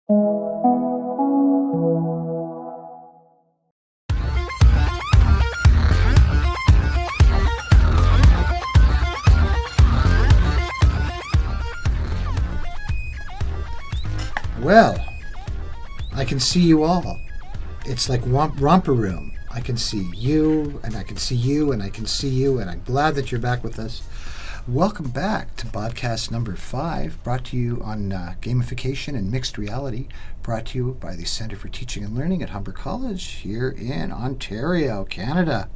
Well, I can see you all. It's like romper room. I can see you, and I can see you, and I can see you, and I'm glad that you're back with us. Welcome back to podcast number 5, brought to you on gamification and mixed reality, brought to you by the Centre for Teaching and Learning at Humber College here in Ontario, Canada.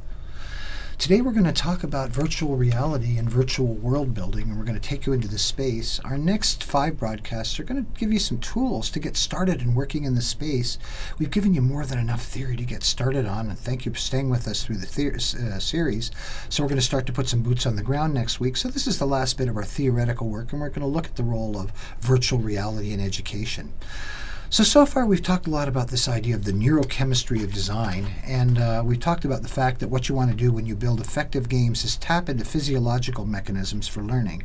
Today we're going to talk about virtual reality and virtual world building, and we're going to take you into the space. Our next 5 broadcasts are going to give you some tools to get started in working in the space. We've given you more than enough theory to get started on, and thank you for staying with us through the series. So we're going to start to put some boots on the ground next week. So this is the last bit of our theoretical work, and we're going to look at the role of virtual reality in education. So far we've talked a lot about this idea of the neurochemistry of design, and we've talked about the fact that what you want to do when you build effective games is tap into physiological mechanisms for learning,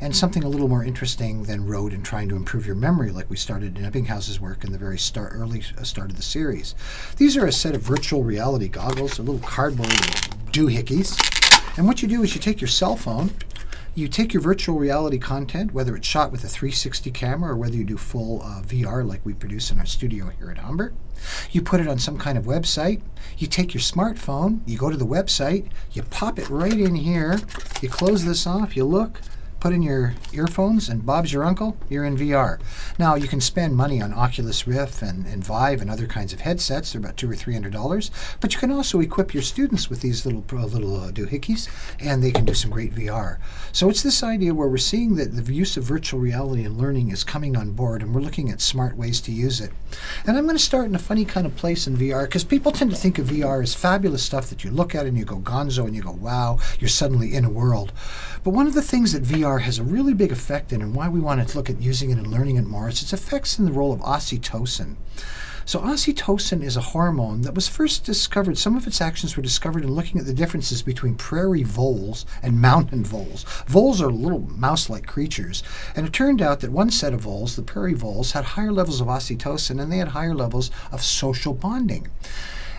and something a little more interesting than rote and trying to improve your memory like we started in Ebbinghaus's work in the very early start of the series. These are a set of virtual reality goggles, a little cardboard doohickeys, and what you do is you take your cell phone, you take your virtual reality content, whether it's shot with a 360 camera or whether you do full VR like we produce in our studio here at Humber. You put it on some kind of website. You take your smartphone, you go to the website, you pop it right in here, you close this off, you look, put in your earphones, and Bob's your uncle, you're in VR. Now, you can spend money on Oculus Rift and Vive and other kinds of headsets. They're about $200 or $300. But you can also equip your students with these little doohickeys, and they can do some great VR. So it's this idea where we're seeing that the use of virtual reality in learning is coming on board, and we're looking at smart ways to use it. And I'm going to start in a funny kind of place in VR, because people tend to think of VR as fabulous stuff that you look at and you go gonzo and you go, wow, you're suddenly in a world. But one of the things that VR has a really big effect in, and why we want to look at using it and learning it more, is its effects in the role of oxytocin. So oxytocin is a hormone that was first discovered, some of its actions were discovered in looking at the differences between prairie voles and mountain voles. Voles are little mouse-like creatures, and it turned out that one set of voles, the prairie voles, had higher levels of oxytocin and they had higher levels of social bonding.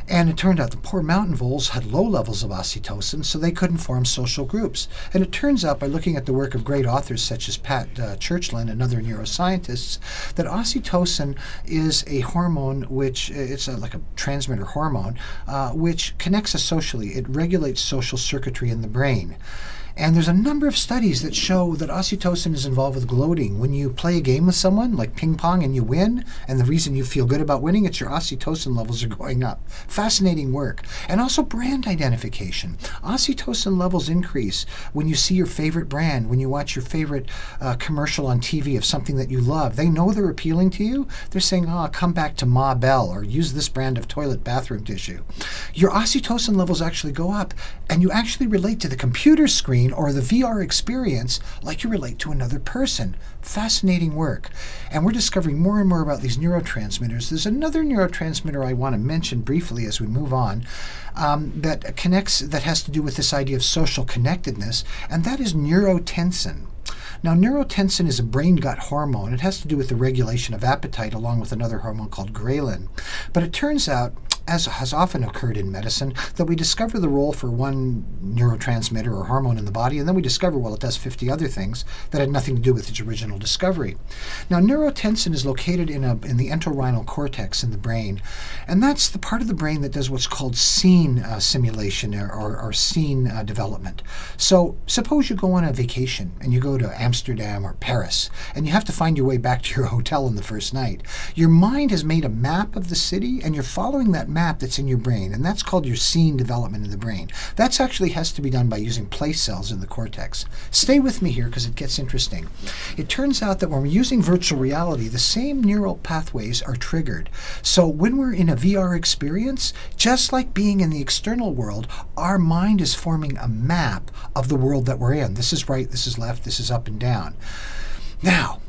And it turned out the poor mountain voles had low levels of oxytocin, so they couldn't form social groups. And it turns out, by looking at the work of great authors such as Pat Churchland and other neuroscientists, that oxytocin is a hormone which, like a transmitter hormone, which connects us socially. It regulates social circuitry in the brain. And there's a number of studies that show that oxytocin is involved with gloating. When you play a game with someone, like ping pong, and you win, and the reason you feel good about winning, it's your oxytocin levels are going up. Fascinating work. And also brand identification. Oxytocin levels increase when you see your favorite brand, when you watch your favorite commercial on TV of something that you love. They know they're appealing to you. They're saying, come back to Ma Bell, or use this brand of toilet bathroom tissue. Your oxytocin levels actually go up, and you actually relate to the computer screen or the VR experience like you relate to another person. Fascinating work. And we're discovering more and more about these neurotransmitters. There's another neurotransmitter I want to mention briefly as we move on that has to do with this idea of social connectedness, and that is neurotensin. Now, neurotensin is a brain-gut hormone. It has to do with the regulation of appetite along with another hormone called ghrelin. But it turns out, as has often occurred in medicine, that we discover the role for one neurotransmitter or hormone in the body, and then we discover, well, it does 50 other things that had nothing to do with its original discovery. Now, neurotensin is located in the entorhinal cortex in the brain, and that's the part of the brain that does what's called scene simulation or scene development. So suppose you go on a vacation and you go to Amsterdam or Paris, and you have to find your way back to your hotel in the first night. Your mind has made a map of the city, and you're following that map that's in your brain, and that's called your scene development in the brain. That actually has to be done by using place cells in the cortex. Stay with me here because it gets interesting. It turns out that when we're using virtual reality, the same neural pathways are triggered. So when we're in a VR experience, just like being in the external world, our mind is forming a map of the world that we're in. This is right, this is left, this is up and down. Now,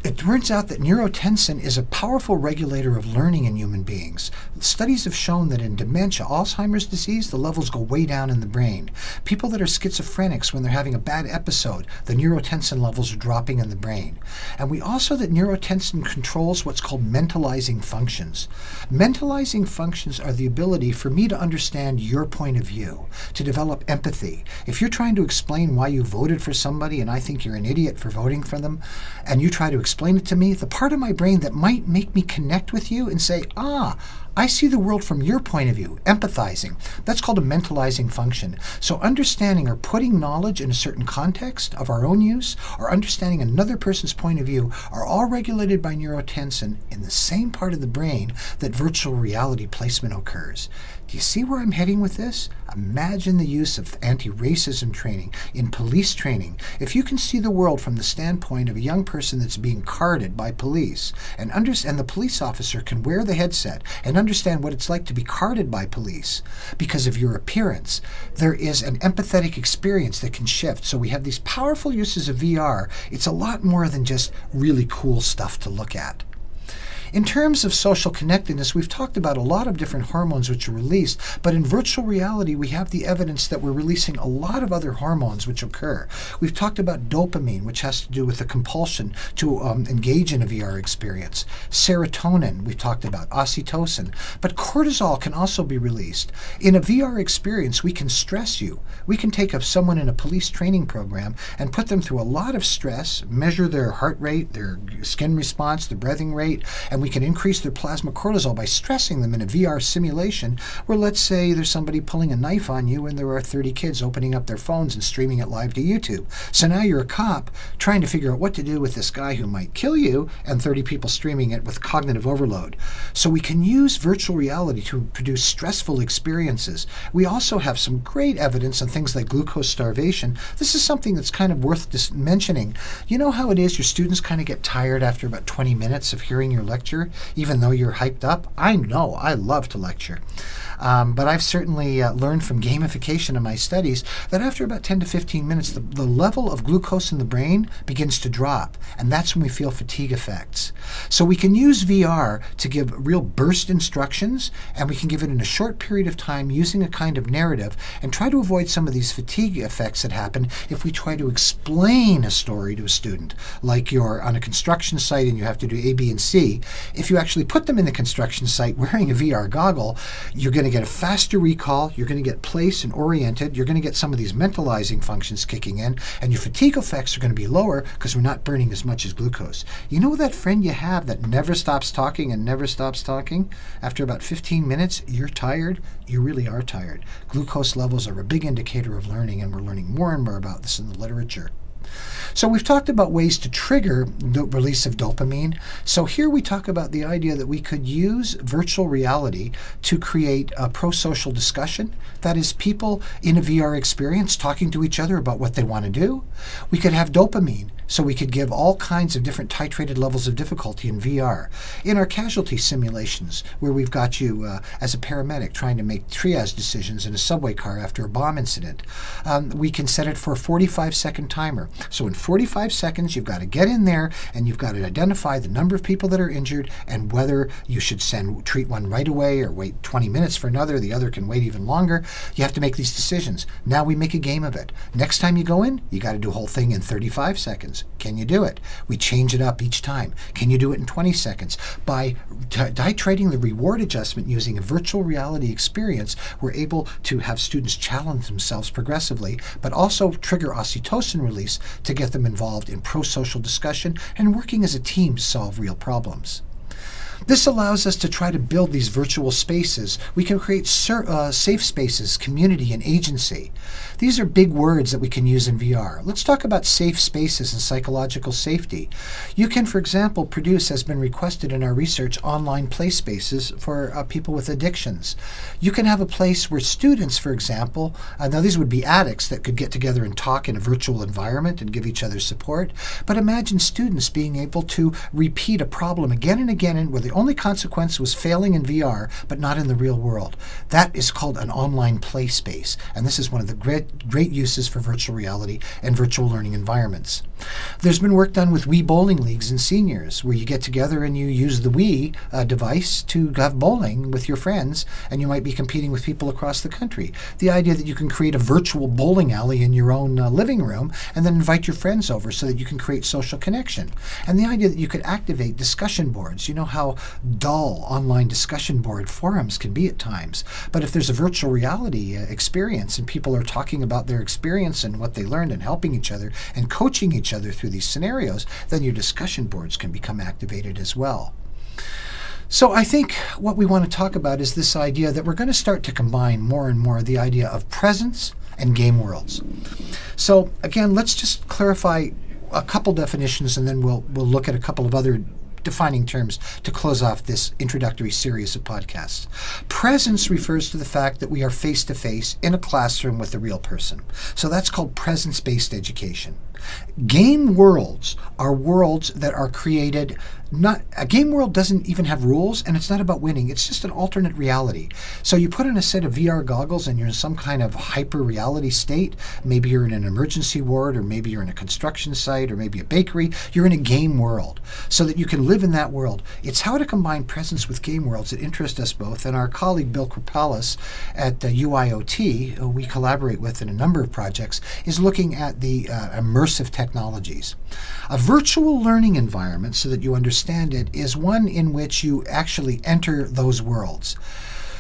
It turns out that neurotensin is a powerful regulator of learning in human beings. Studies have shown that in dementia, Alzheimer's disease, the levels go way down in the brain. People that are schizophrenics, when they're having a bad episode, the neurotensin levels are dropping in the brain. And we also that neurotensin controls what's called mentalizing functions. Mentalizing functions are the ability for me to understand your point of view, to develop empathy. If you're trying to explain why you voted for somebody and I think you're an idiot for voting for them, and you try to explain it to me, the part of my brain that might make me connect with you and say, I see the world from your point of view, empathizing. That's called a mentalizing function. So understanding or putting knowledge in a certain context of our own use, or understanding another person's point of view, are all regulated by neurotensin in the same part of the brain that virtual reality placement occurs. Do you see where I'm heading with this? Imagine the use of anti-racism training in police training. If you can see the world from the standpoint of a young person that's being carded by police, and the police officer can wear the headset and understand what it's like to be carded by police because of your appearance, there is an empathetic experience that can shift. So we have these powerful uses of VR. It's a lot more than just really cool stuff to look at. In terms of social connectedness, we've talked about a lot of different hormones which are released, but in virtual reality, we have the evidence that we're releasing a lot of other hormones which occur. We've talked about dopamine, which has to do with the compulsion to engage in a VR experience. Serotonin, we've talked about, oxytocin, but cortisol can also be released. In a VR experience, we can stress you. We can take someone in a police training program and put them through a lot of stress, measure their heart rate, their skin response, their breathing rate, and we can increase their plasma cortisol by stressing them in a VR simulation where, let's say, there's somebody pulling a knife on you and there are 30 kids opening up their phones and streaming it live to YouTube. So now you're a cop trying to figure out what to do with this guy who might kill you and 30 people streaming it with cognitive overload. So we can use virtual reality to produce stressful experiences. We also have some great evidence on things like glucose starvation. This is something that's kind of worth mentioning. You know how it is your students kind of get tired after about 20 minutes of hearing your lecture, even though you're hyped up? I know, I love to lecture. But I've certainly learned from gamification in my studies that after about 10 to 15 minutes, the level of glucose in the brain begins to drop, and that's when we feel fatigue effects. So we can use VR to give real burst instructions, and we can give it in a short period of time using a kind of narrative and try to avoid some of these fatigue effects that happen if we try to explain a story to a student. Like you're on a construction site and you have to do A, B, and C. If you actually put them in the construction site wearing a VR goggle, you're going to get a faster recall, you're going to get placed and oriented, you're going to get some of these mentalizing functions kicking in, and your fatigue effects are going to be lower because we're not burning as much as glucose. You know that friend you have that never stops talking and never stops talking? After about 15 minutes, you're tired. You really are tired. Glucose levels are a big indicator of learning, and we're learning more and more about this in the literature. So we've talked about ways to trigger the release of dopamine. So here we talk about the idea that we could use virtual reality to create a pro-social discussion. That is, people in a VR experience talking to each other about what they want to do. We could have dopamine. So we could give all kinds of different titrated levels of difficulty in VR. In our casualty simulations, where we've got you as a paramedic trying to make triage decisions in a subway car after a bomb incident, we can set it for a 45-second timer. So in 45 seconds, you've got to get in there and you've got to identify the number of people that are injured and whether you should treat one right away or wait 20 minutes for another. The other can wait even longer. You have to make these decisions. Now we make a game of it. Next time you go in, you got to do the whole thing in 35 seconds. Can you do it? We change it up each time. Can you do it in 20 seconds? By titrating the reward adjustment using a virtual reality experience, we're able to have students challenge themselves progressively, but also trigger oxytocin release to get them involved in pro-social discussion and working as a team to solve real problems. This allows us to try to build these virtual spaces. We can create safe spaces, community, and agency. These are big words that we can use in VR. Let's talk about safe spaces and psychological safety. You can, for example, produce, as been requested in our research, online play spaces for people with addictions. You can have a place where students, for example, now these would be addicts that could get together and talk in a virtual environment and give each other support, but imagine students being able to repeat a problem again and again where the only consequence was failing in VR, but not in the real world. That is called an online play space, and this is one of the great uses for virtual reality and virtual learning environments. There's been work done with Wii bowling leagues and seniors, where you get together and you use the Wii device to have bowling with your friends, and you might be competing with people across the country. The idea that you can create a virtual bowling alley in your own living room and then invite your friends over so that you can create social connection. And the idea that you could activate discussion boards. You know how dull online discussion board forums can be at times. But if there's a virtual reality experience and people are talking about their experience and what they learned and helping each other and coaching each other through these scenarios, then your discussion boards can become activated as well. So I think what we want to talk about is this idea that we're going to start to combine more and more the idea of presence and game worlds. So again, let's just clarify a couple definitions, and then we'll look at a couple of other defining terms to close off this introductory series of podcasts. Presence refers to the fact that we are face-to-face in a classroom with a real person. So that's called presence-based education. Game worlds are worlds that are created. A game world doesn't even have rules, and it's not about winning. It's just an alternate reality. So you put on a set of VR goggles and you're in some kind of hyper reality state. Maybe you're in an emergency ward, or maybe you're in a construction site, or maybe a bakery. You're in a game world so that you can live in that world. It's how to combine presence with game worlds that interest us both. And our colleague Bill Kripalis at UIoT, who we collaborate with in a number of projects, is looking at the immersive technologies. A virtual learning environment, so that you understand it, is one in which you actually enter those worlds.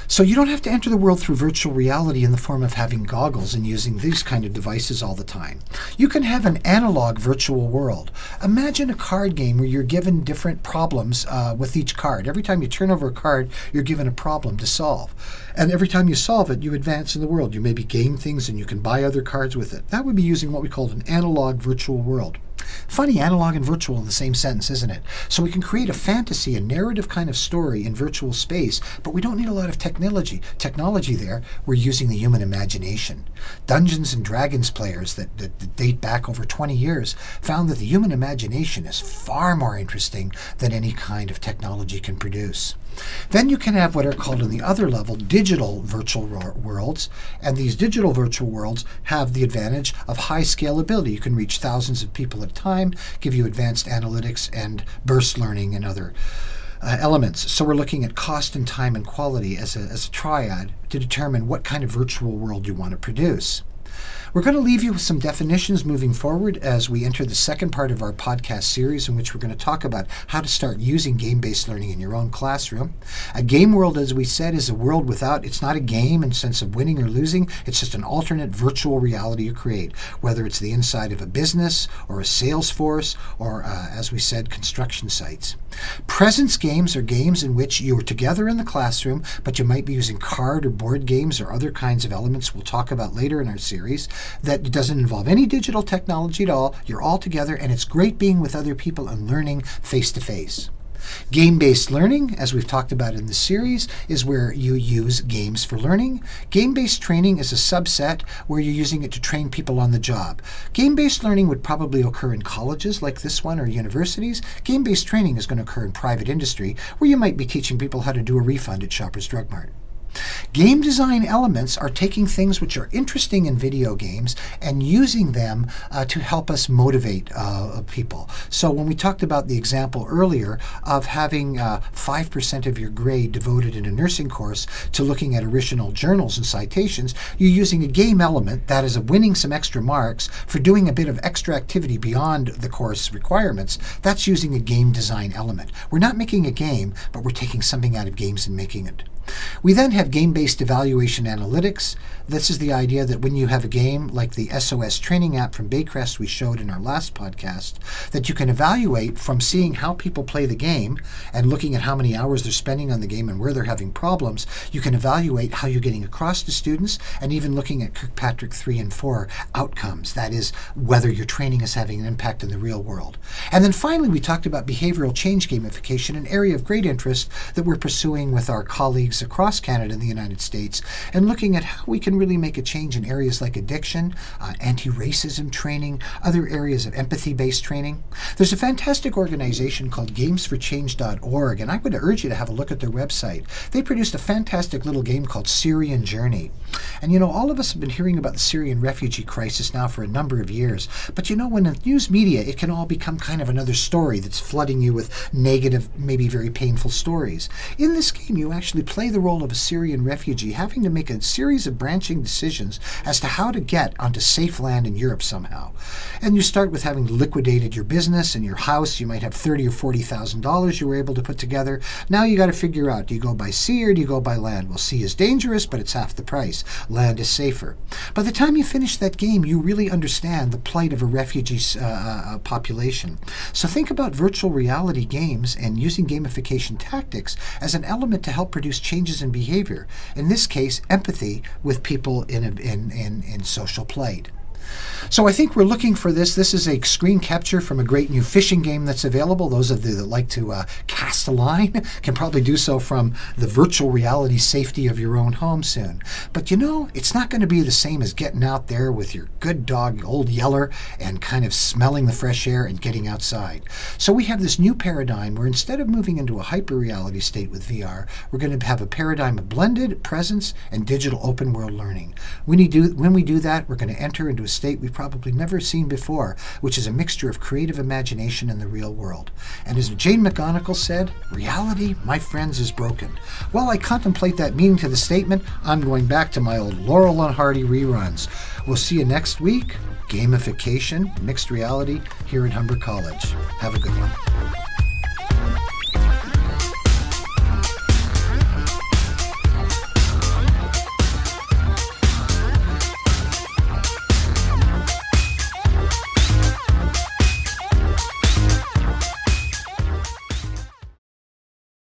So you don't have to enter the world through virtual reality in the form of having goggles and using these kind of devices all the time. You can have an analog virtual world. Imagine a card game where you're given different problems with each card. Every time you turn over a card, you're given a problem to solve. And every time you solve it, you advance in the world. You maybe gain things and you can buy other cards with it. That would be using what we call an analog virtual world. Funny, analog and virtual in the same sentence, isn't it? So we can create a fantasy, a narrative kind of story in virtual space, but we don't need a lot of technology there. We're using the human imagination. Dungeons and Dragons players that date back over 20 years found that the human imagination is far more interesting than any kind of technology can produce. Then you can have what are called on the other level digital virtual worlds, and these digital virtual worlds have the advantage of high scalability. You can reach thousands of people at a time, give you advanced analytics and burst learning and other elements. So we're looking at cost and time and quality as a triad to determine what kind of virtual world you want to produce. We're going to leave you with some definitions moving forward as we enter the second part of our podcast series, in which we're going to talk about how to start using game-based learning in your own classroom. A game world, as we said, is a world without, it's not a game in the sense of winning or losing. It's just an alternate virtual reality you create, whether it's the inside of a business or a sales force or, as we said, construction sites. Presence games are games in which you are together in the classroom, but you might be using card or board games or other kinds of elements we'll talk about later in our series that doesn't involve any digital technology at all. You're all together, and it's great being with other people and learning face-to-face. Game-based learning, as we've talked about in this series, is where you use games for learning. Game-based training is a subset where you're using it to train people on the job. Game-based learning would probably occur in colleges like this one or universities. Game-based training is going to occur in private industry, where you might be teaching people how to do a refund at Shoppers Drug Mart. Game design elements are taking things which are interesting in video games and using them to help us motivate people. So when we talked about the example earlier of having 5% of your grade devoted in a nursing course to looking at original journals and citations, you're using a game element, that is winning some extra marks for doing a bit of extra activity beyond the course requirements. That's using a game design element. We're not making a game, but we're taking something out of games and making it. We then have game-based evaluation analytics. This is the idea that when you have a game like the SOS training app from Baycrest we showed in our last podcast, that you can evaluate from seeing how people play the game and looking at how many hours they're spending on the game and where they're having problems. You can evaluate how you're getting across to students, and even looking at Kirkpatrick 3 and 4 outcomes. That is, whether your training is having an impact in the real world. And then finally, we talked about behavioral change gamification, an area of great interest that we're pursuing with our colleagues clinics across Canada and the United States and looking at how we can really make a change in areas like addiction, anti-racism training, other areas of empathy-based training. There's a fantastic organization called gamesforchange.org, and I would urge you to have a look at their website. They produced a fantastic little game called Syrian Journey. And all of us have been hearing about the Syrian refugee crisis now for a number of years. But when in news media, it can all become kind of another story that's flooding you with negative, maybe very painful stories. In this game, you actually play the role of a Syrian refugee, having to make a series of branching decisions as to how to get onto safe land in Europe somehow. And you start with having liquidated your business and your house. You might have $30,000 or $40,000 you were able to put together. Now you got to figure out, do you go by sea or do you go by land? Well, sea is dangerous, but it's half the price. Land is safer. By the time you finish that game, you really understand the plight of a refugee population. So think about virtual reality games and using gamification tactics as an element to help produce changes in behavior. In this case, empathy with people in social plight. So I think we're looking for this. This is a screen capture from a great new fishing game that's available. Those of you that like to cast a line can probably do so from the virtual reality safety of your own home soon. But it's not going to be the same as getting out there with your good dog, Old Yeller, and kind of smelling the fresh air and getting outside. So we have this new paradigm where instead of moving into a hyper-reality state with VR, we're going to have a paradigm of blended presence and digital open-world learning. When we do that, we're going to enter into a state we've probably never seen before, which is a mixture of creative imagination and the real world. And as Jane McGonigal said, reality, my friends, is broken. While I contemplate that meaning to the statement, I'm going back to my old Laurel and Hardy reruns. We'll see you next week. Gamification, mixed reality, here at Humber College. Have a good one.